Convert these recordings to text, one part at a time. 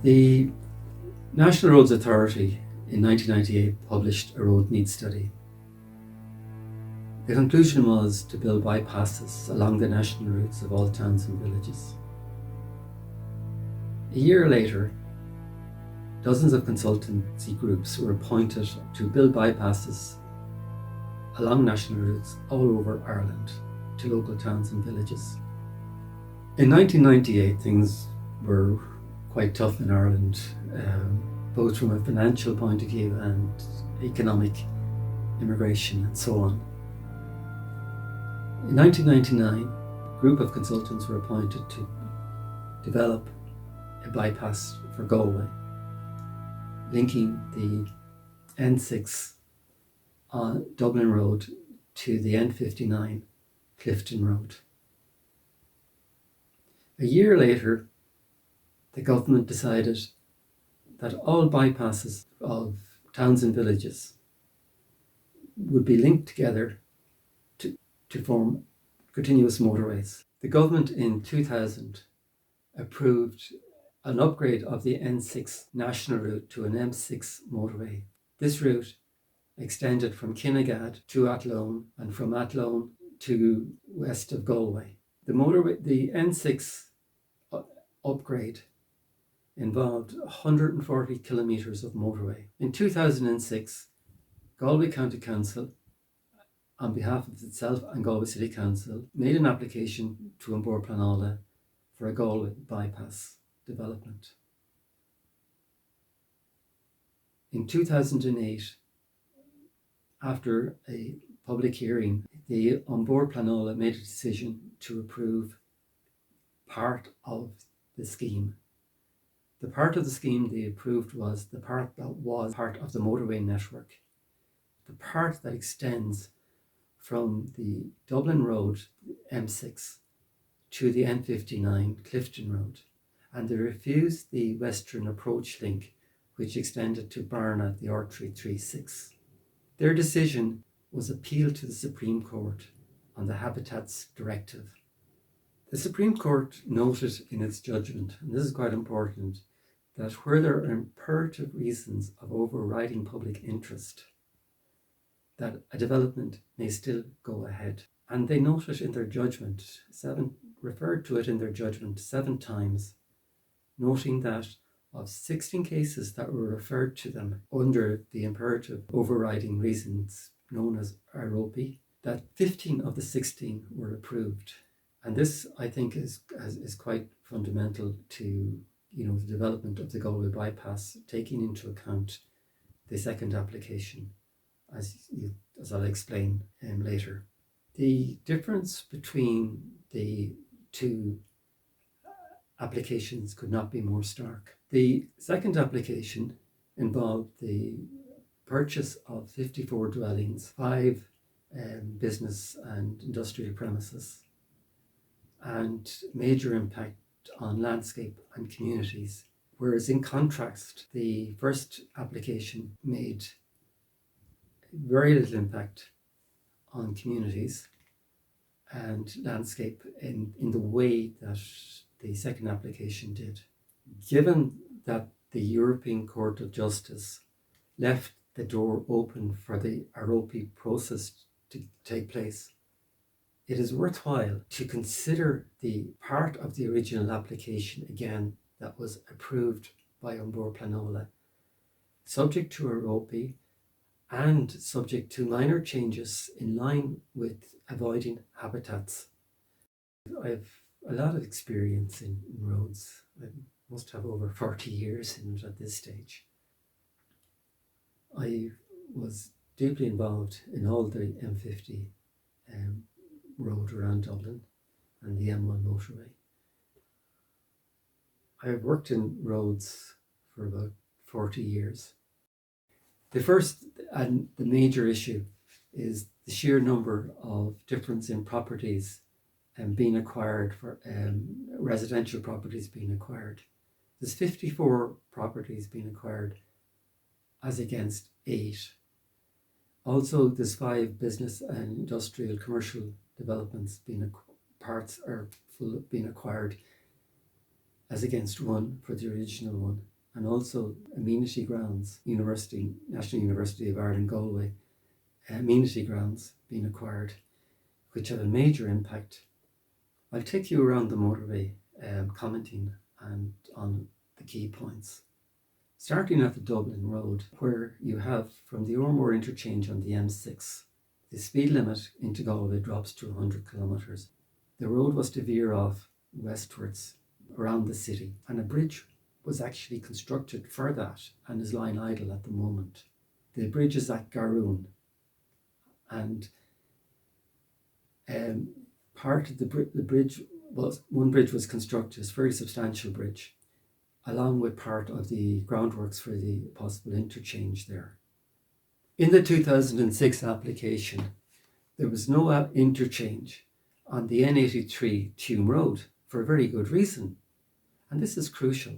The National Roads Authority in 1998 published a road needs study. The conclusion was to build bypasses along the national routes of all towns and villages. A year later, dozens of consultancy groups were appointed to build bypasses along national routes all over Ireland to local towns and villages. In 1998, things were quite tough in Ireland, both from a financial point of view and economic, immigration and so on. In 1999, a group of consultants were appointed to develop a bypass for Galway, linking the N6 on Dublin Road to the N59 Clifton Road. A year later, the government decided that all bypasses of towns and villages would be linked together to form continuous motorways. The government in 2000 approved an upgrade of the N6 national route to an M6 motorway. This route extended from Kinnegad to Athlone and from Athlone to west of Galway. The N6 upgrade involved 140 kilometres of motorway. In 2006, Galway County Council, on behalf of itself and Galway City Council, made an application to Pleanala for a Galway bypass development. In 2008, after a public hearing, the Pleanala made a decision to approve part of the scheme. The part of the scheme they approved was the part that was part of the motorway network, the part that extends from the Dublin Road, M6, to the N59 Clifton Road, and they refused the western approach link, which extended to Barna, the R336. Their decision was appealed to the Supreme Court on the Habitats Directive. The Supreme Court noted in its judgment, and this is quite important, that where there are imperative reasons of overriding public interest, that a development may still go ahead. And they noted in their judgment, referred to it in their judgment 7 times, noting that of 16 cases that were referred to them under the imperative overriding reasons known as ROP, that 15 of the 16 were approved. And this, I think, is quite fundamental to the development of the Galway bypass, taking into account the second application, as I'll explain later. The difference between the two applications could not be more stark. The second application involved the purchase of 54 dwellings, 5 business and industrial premises, and major impact on landscape and communities. Whereas in contrast, the first application made very little impact on communities and landscape in the way that the second application did. Given that the European Court of Justice left the door open for the ROP process to take place, it is worthwhile to consider the part of the original application again that was approved by Pleanala, subject to ROP and subject to minor changes in line with avoiding habitats. I have a lot of experience in roads. I must have over 40 years in it at this stage. I was deeply involved in all the M50 road around Dublin and the M1 motorway. I have worked in roads for about 40 years. The first and the major issue is the sheer number of difference in properties being acquired for residential properties being acquired. There's 54 properties being acquired as against 8. Also, there's 5 business and industrial commercial developments being acquired. as against 1 for the original one. And also amenity grounds, National University of Ireland, Galway, amenity grounds being acquired, which have a major impact. I'll take you around the motorway, commenting and on the key points. Starting at the Dublin Road, where you have from the Ormore interchange on the M6, the speed limit into Galway drops to 100 kilometres. The road was to veer off westwards around the city, and a bridge was actually constructed for that and is lying idle at the moment. The bridge is at Garraun, and part of the bridge one bridge was constructed, it's a very substantial bridge, along with part of the groundworks for the possible interchange there. In the 2006 application, there was no interchange on the N83 Tuam Road for a very good reason. And this is crucial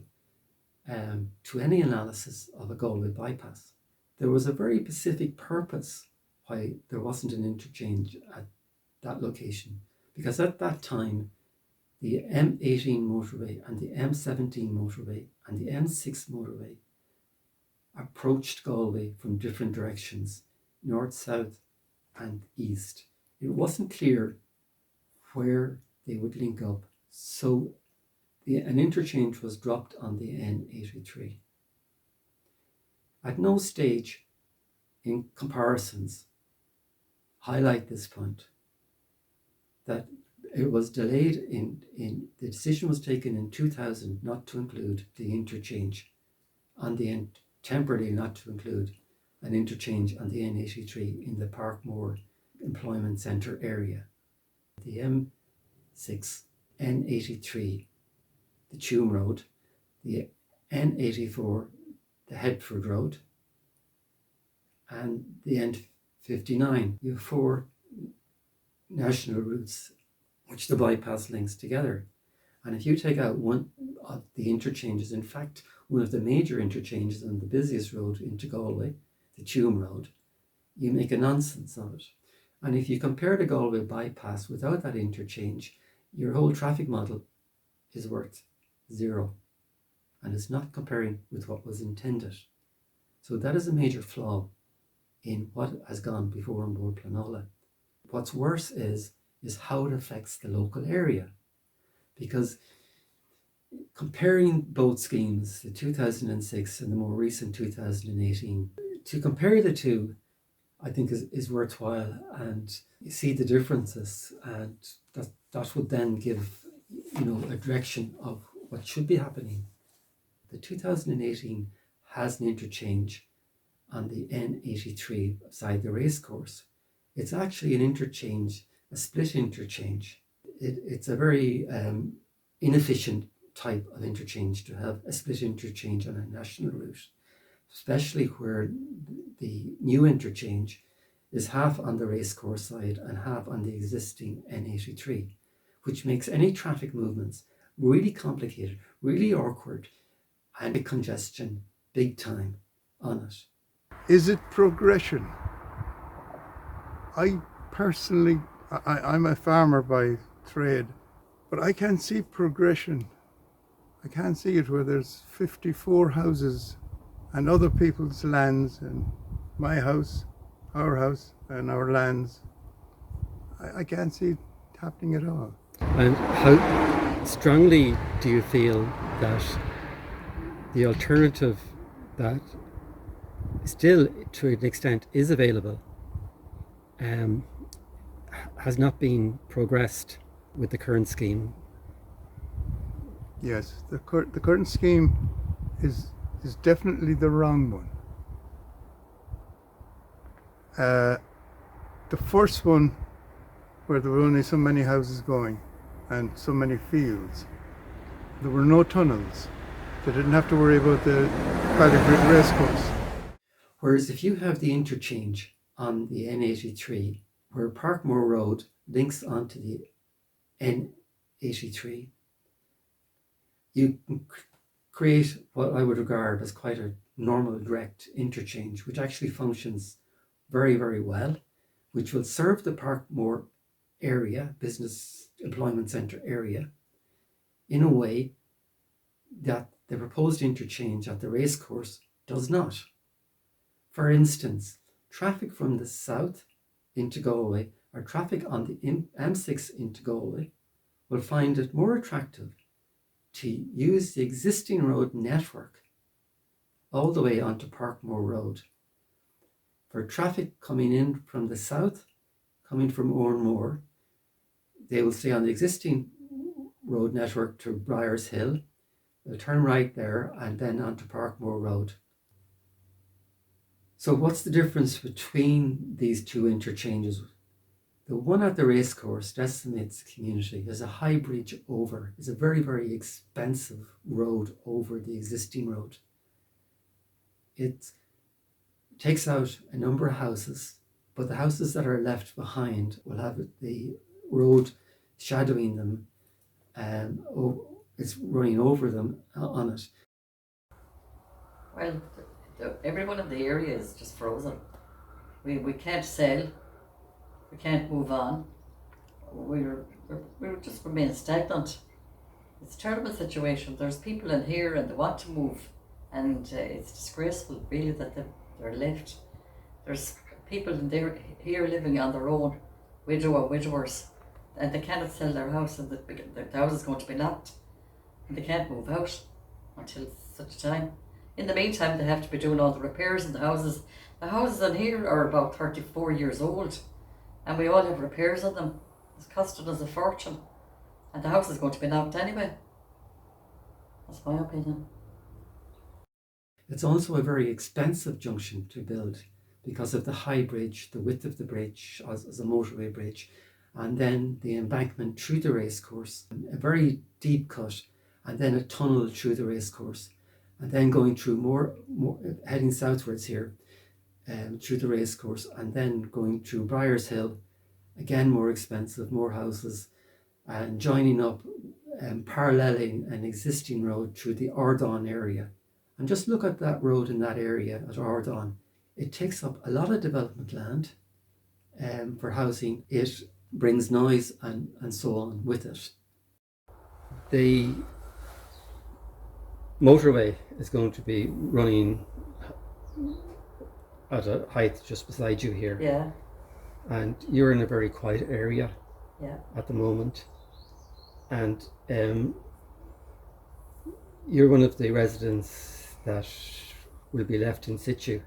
to any analysis of a Galway bypass. There was a very specific purpose why there wasn't an interchange at that location. Because at that time, the M18 motorway and the M17 motorway and the M6 motorway approached Galway from different directions, north, south and east. It wasn't clear where they would link up, so an interchange was dropped on the N83. At no stage in comparisons highlight this point, that it was delayed the decision was taken in 2000 not to include the interchange on the temporarily not to include an interchange on the N83 in the Parkmore Employment Centre area. The M6, N83, the Tuam Road, the N84, the Headford Road, and the N59. You have 4 national routes which the bypass links together. And if you take out one of the interchanges, in fact, one of the major interchanges on the busiest road into Galway, the Tuam Road, you make a nonsense of it. And if you compare the Galway bypass without that interchange, your whole traffic model is worth 0. And it's not comparing with what was intended. So that is a major flaw in what has gone before on board Pleanala. What's worse is how it affects the local area. Because comparing both schemes, the 2006 and the more recent 2018, to compare the two, I think is worthwhile, and you see the differences, and that would then give a direction of what should be happening. The 2018 has an interchange on the N83 beside the racecourse. It's actually an interchange, a split interchange. It's a very inefficient type of interchange to have a split interchange on a national route, especially where the new interchange is half on the racecourse side and half on the existing N83, which makes any traffic movements really complicated, really awkward, and a congestion big time on it. Is it progression? I personally, I'm a farmer by trade, but I can't see progression. I can't see it where there's 54 houses and other people's lands and my house, our house and our lands. I can't see it happening at all. And how strongly do you feel that the alternative that still to an extent is available has not been progressed with the current scheme? Yes, the current scheme is definitely the wrong one. The first one, where there were only so many houses going and so many fields, there were no tunnels. They didn't have to worry about the Ballybrit Racecourse. Whereas if you have the interchange on the N83, where Parkmore Road links onto the N83, you can create what I would regard as quite a normal direct interchange, which actually functions very, very well, which will serve the Parkmore area, business employment centre area, in a way that the proposed interchange at the racecourse does not. For instance, traffic from the south into Galway or traffic on the M6 into Galway will find it more attractive to use the existing road network all the way onto Parkmore Road. For traffic coming in from the south, coming from Oranmore, they will stay on the existing road network to Briars Hill. They'll turn right there and then onto Parkmore Road. So what's the difference between these two interchanges? The one at the racecourse, estimates the community, is a high bridge over. It's a very, very expensive road over the existing road. It takes out a number of houses, but the houses that are left behind will have the road shadowing them, and it's running over them on it. Well, everyone in the area is just frozen. We can't sell. We can't move on. We're just remain stagnant. It's a terrible situation. There's people in here and they want to move, and it's disgraceful really that they're left. There's people in there here living on their own, widowers, and they cannot sell their house, and the house is going to be locked, and they can't move out until such a time. In the meantime, they have to be doing all the repairs in the houses. The houses in here are about 34 years old, and we all have repairs on them. It's costing us a fortune, and the house is going to be knocked anyway. That's my opinion. It's also a very expensive junction to build because of the high bridge, the width of the bridge as a motorway bridge, and then the embankment through the racecourse, a very deep cut, and then a tunnel through the racecourse, and then going through more heading southwards here, through the racecourse, and then going through Briars Hill, again more expensive, more houses, and joining up, paralleling an existing road through the Ardon area. And just look at that road in that area at Ardon. It takes up a lot of development land for housing. It brings noise and so on with it. The motorway is going to be running at a height just beside you here. Yeah. And you're in a very quiet area at the moment. And you're one of the residents that will be left in situ.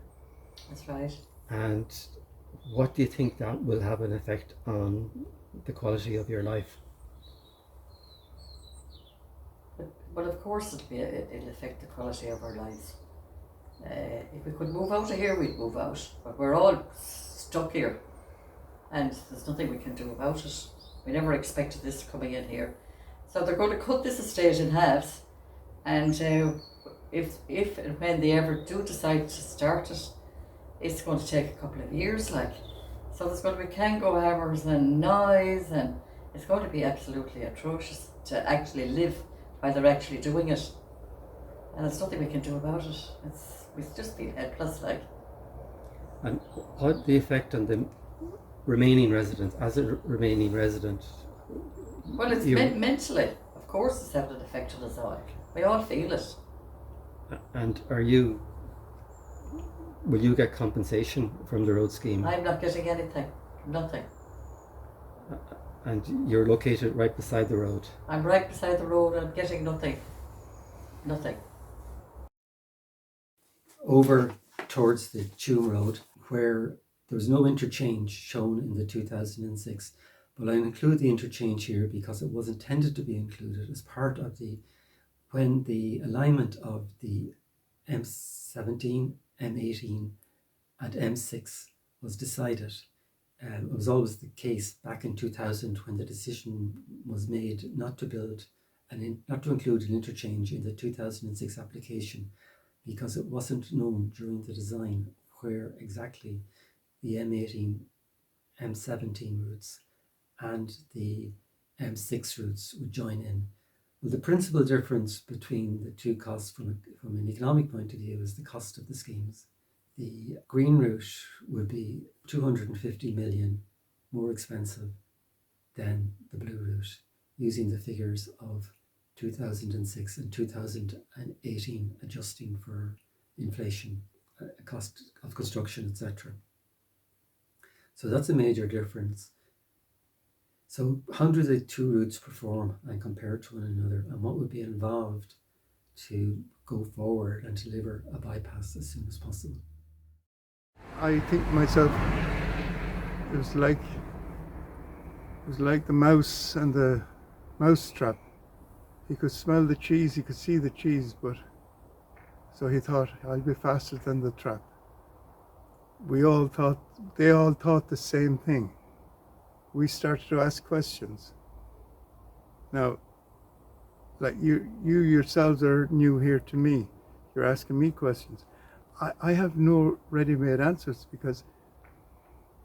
That's right. And what do you think that will have an effect on the quality of your life? But of course it'll affect the quality of our lives. If we could move out of here, we'd move out. But we're all stuck here, and there's nothing we can do about it. We never expected this coming in here. So they're going to cut this estate in halves, and if and when they ever do decide to start it, it's going to take a couple of years, like. So there's going to be Kango hammers and noise, and it's going to be absolutely atrocious to actually live while they're actually doing it. And there's nothing we can do about it. We just feel helpless, like. And what the effect on the remaining residents, as a remaining resident? Well, it's mentally, of course, it's having an effect on us all. We all feel it. And will you get compensation from the road scheme? I'm not getting anything, nothing. And you're located right beside the road? I'm right beside the road and getting nothing. Nothing. Over towards the Tuam Road, where there was no interchange shown in the 2006, but I include the interchange here because it was intended to be included as part of when the alignment of the M17, M18 and M6 was decided. It was always the case back in 2000 when the decision was made not to build not to include an interchange in the 2006 application, because it wasn't known during the design where exactly the M18, M17 routes and the M6 routes would join in. Well, the principal difference between the two costs from an economic point of view is the cost of the schemes. The green route would be 250 million more expensive than the blue route, using the figures of 2006 and 2018, adjusting for inflation, cost of construction, etc. So that's a major difference. So how do the two routes perform and compare to one another, and what would be involved to go forward and deliver a bypass as soon as possible? I think myself, it was like the mouse and the mouse trap. He could smell the cheese, he could see the cheese, but so he thought, I'll be faster than the trap. They all thought the same thing. We started to ask questions. Now, like you yourselves are new here to me. You're asking me questions. I have no ready-made answers, because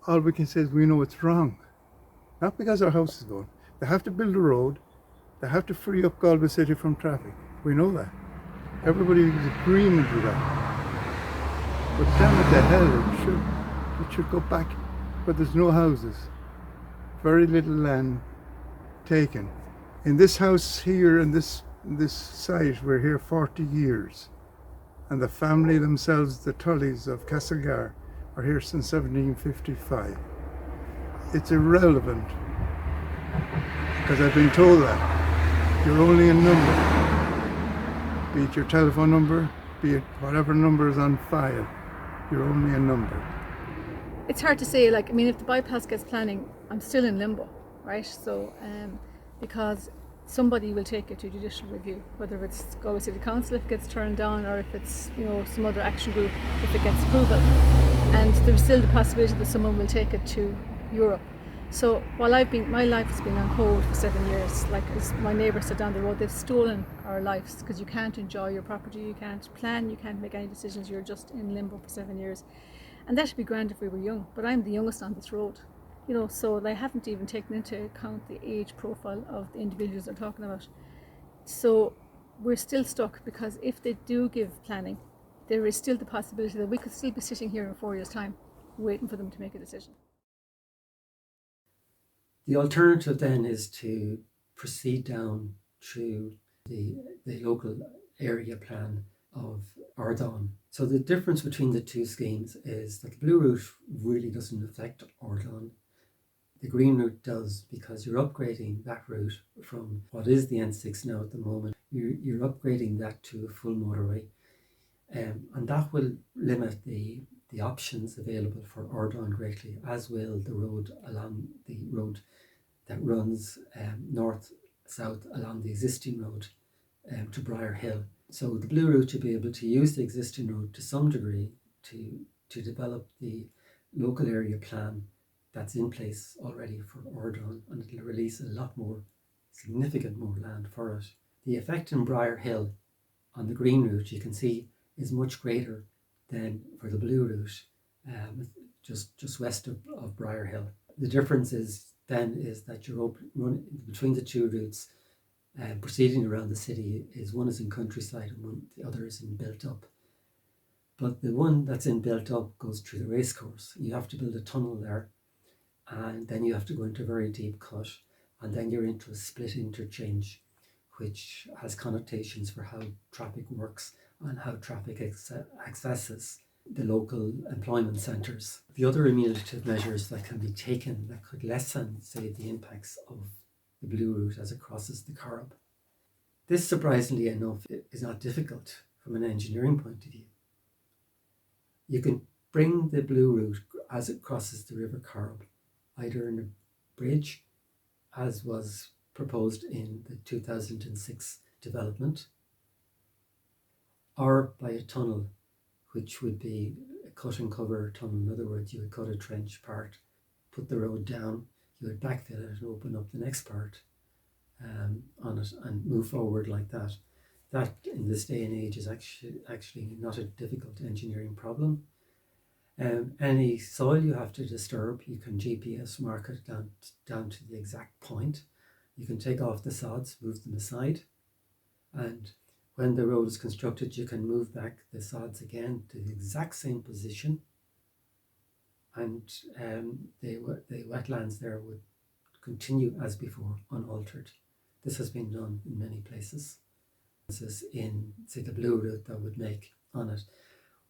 all we can say is we know it's wrong. Not because our house is going. They have to build a road. They have to free up Galway City from traffic. We know that. Everybody is agreement with that. But damn it to hell, it should go back where there's no houses. Very little land taken. In this house here, in this site, we're here 40 years. And the family themselves, the Tullys of Castlegar, are here since 1755. It's irrelevant, because I've been told that. You're only a number. Be it your telephone number, be it whatever number is on file, you're only a number. It's hard to say, like, I mean, if the bypass gets planning, I'm still in limbo, right? So, because somebody will take it to judicial review, whether it's Galway City Council if it gets turned down, or if it's, you know, some other action group if it gets approval. And there's still the possibility that someone will take it to Europe. So while my life has been on hold for 7 years, like as my neighbours said down the road, they've stolen our lives, because you can't enjoy your property, you can't plan, you can't make any decisions, you're just in limbo for 7 years. And that should be grand if we were young, but I'm the youngest on this road. You know, so they haven't even taken into account the age profile of the individuals they're talking about. So we're still stuck, because if they do give planning, there is still the possibility that we could still be sitting here in 4 years' time, waiting for them to make a decision. The alternative then is to proceed down through the local area plan of Ardán. So the difference between the two schemes is that the blue route really doesn't affect Ardán. The green route does, because you're upgrading that route from what is the N6 now at the moment. You're upgrading that to a full motorway, and that will limit the options available for Ardán greatly, as will the road along the road that runs north-south along the existing road to Briar Hill. So the blue route, you'll be able to use the existing road to some degree to develop the local area plan that's in place already for Ardán, and it'll release a lot more, significant more land for it. The effect in Briar Hill on the green route, you can see, is much greater than for the blue route, just west of Briar Hill. The difference is that you're running between the two routes, proceeding around the city, is one is in countryside and the other is in built up. But the one that's in built up goes through the racecourse. You have to build a tunnel there, and then you have to go into a very deep cut, and then you're into a split interchange, which has connotations for how traffic works and how traffic accesses the local employment centres. The other ameliorative measures that can be taken that could lessen, say, the impacts of the blue route as it crosses the Corrib. This, surprisingly enough, is not difficult from an engineering point of view. You can bring the blue route as it crosses the River Corrib, either in a bridge, as was proposed in the 2006 development, or by a tunnel, which would be a cut and cover tunnel. In other words, you would cut a trench part, put the road down, you would backfill it and open up the next part on it and move forward like that. That, in this day and age, is actually not a difficult engineering problem. Any soil you have to disturb, you can GPS mark it down to the exact point. You can take off the sods, move them aside, and when the road is constructed, you can move back the sods again to the exact same position, and the wetlands there would continue as before, unaltered. This has been done in many places. This is in, say, the blue route that would make on it.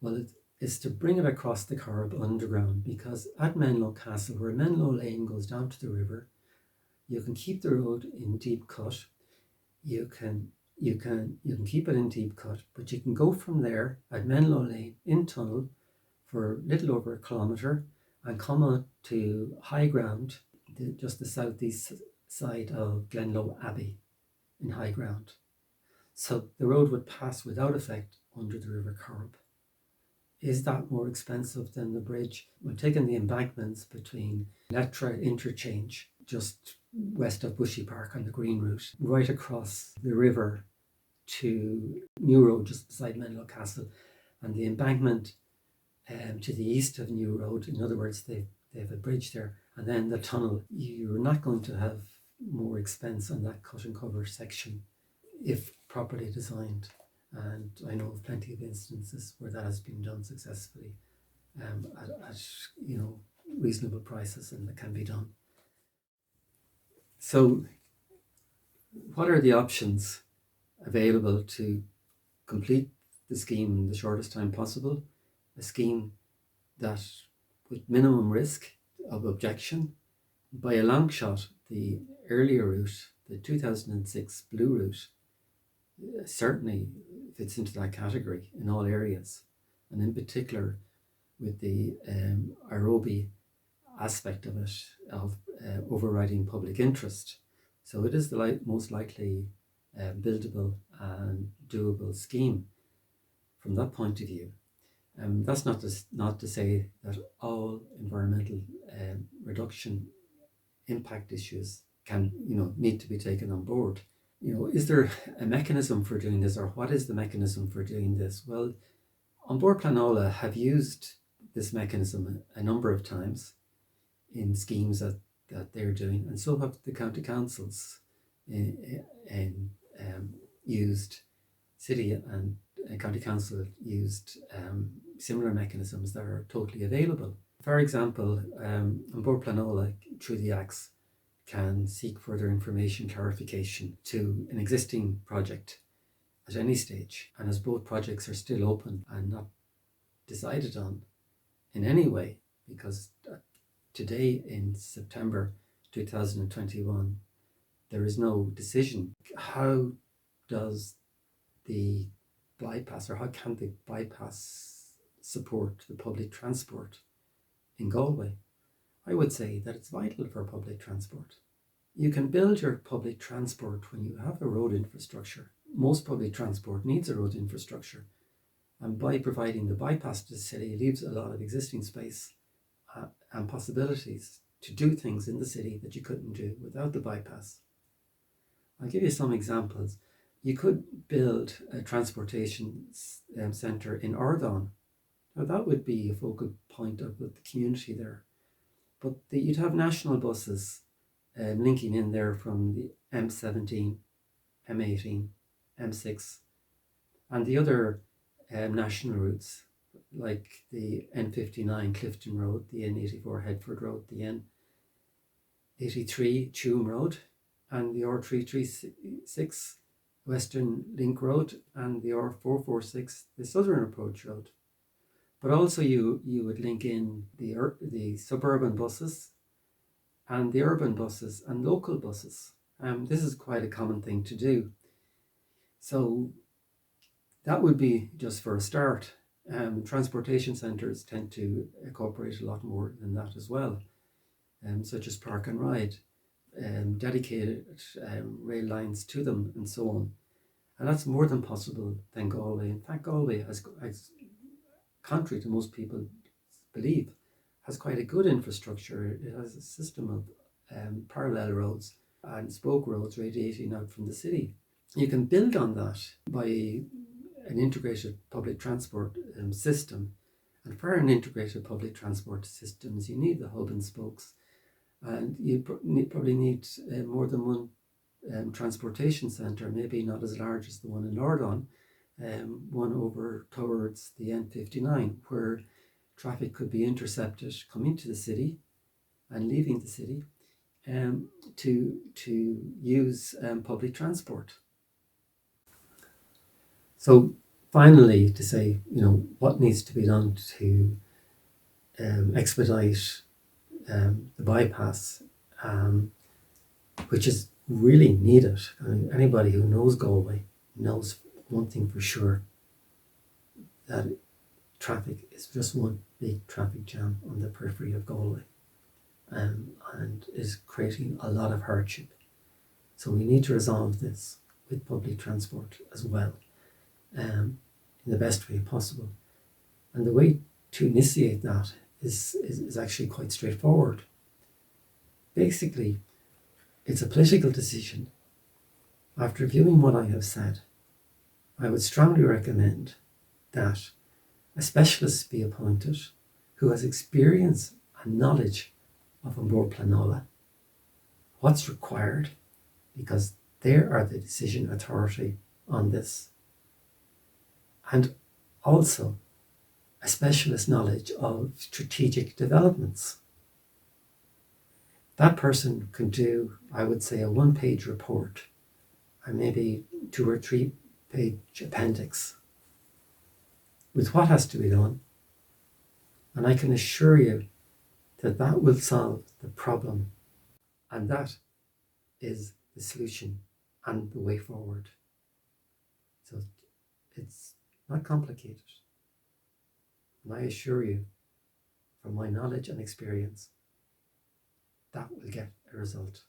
Well, it is to bring it across the Corrib underground, because at Menlo Castle, where Menlo Lane goes down to the river, you can keep the road in deep cut. You can keep it in deep cut, but you can go from there at Menlo Lane in tunnel for a little over a kilometre and come on to high ground, just the southeast side of Glenlo Abbey in high ground. So the road would pass without effect under the River Corrib. Is that more expensive than the bridge? We're taking the embankments between Letra Interchange, just west of Bushypark on the Green Route, right across the river to New Road, just beside Menlo Castle, and the embankment to the east of New Road. In other words, they have a bridge there, and then the tunnel. You're not going to have more expense on that cut and cover section if properly designed. And I know of plenty of instances where that has been done successfully at reasonable prices, and that can be done. So what are the options available to complete the scheme in the shortest time possible? A scheme that, with minimum risk of objection, by a long shot, the earlier route, the 2006 blue route, certainly fits into that category in all areas, and in particular with the aerobie aspect of it, of overriding public interest. So it is the most likely buildable and doable scheme from that point of view. That's not to say that all environmental reduction impact issues can need to be taken on board. Is there a mechanism for doing this, or what is the mechanism for doing this? Well, On Board Pleanala have used this mechanism a number of times in schemes that they're doing, and so have the county councils used. City and county council used similar mechanisms that are totally available. For example, On Board Pleanala, through the Acts, can seek further information clarification to an existing project at any stage, and as both projects are still open and not decided on in any way, because today in September 2021 there is no decision. How does the bypass, or how can the bypass support the public transport in Galway? I would say that it's vital for public transport. You can build your public transport when you have a road infrastructure. Most public transport needs a road infrastructure, and by providing the bypass to the city, it leaves a lot of existing space and possibilities to do things in the city that you couldn't do without the bypass. I'll give you some examples. You could build a transportation centre in Ardon. Now that would be a focal point of the community there. But you'd have national buses linking in there from the M17, M18, M6, and the other national routes like the N59 Clifton Road, the N84 Headford Road, the N83 Tuam Road, and the R336 Western Link Road, and the R446, the Southern Approach Road. But also you would link in the suburban buses and the urban buses and local buses. This is quite a common thing to do. So that would be just for a start. Transportation centres tend to incorporate a lot more than that as well, such as Park and Ride, dedicated rail lines to them, and so on. And that's more than possible than Galway. In fact, Galway has, contrary to most people believe, has quite a good infrastructure. It has a system of parallel roads and spoke roads radiating out from the city. You can build on that by an integrated public transport system. And for an integrated public transport systems, you need the hub and spokes. And you probably need more than one transportation centre, maybe not as large as the one in Lourda, one over towards the N59, where traffic could be intercepted coming to the city and leaving the city, to use public transport. So finally, to say, what needs to be done to expedite the bypass, which is really needed. I mean, anybody who knows Galway knows one thing for sure, that traffic is just one big traffic jam on the periphery of Galway, and is creating a lot of hardship. So we need to resolve this with public transport as well, in the best way possible. And the way to initiate that is actually quite straightforward. Basically, it's a political decision. After viewing what I have said, I would strongly recommend that a specialist be appointed who has experience and knowledge of Bord Pleanala, what's required, because they are the decision authority on this, and also a specialist knowledge of strategic developments. That person can do, I would say, a 1-page report and maybe 2 or 3-page appendix with what has to be done. And I can assure you that that will solve the problem, and that is the solution and the way forward. So it's not complicated. And I assure you, from my knowledge and experience, that will get a result.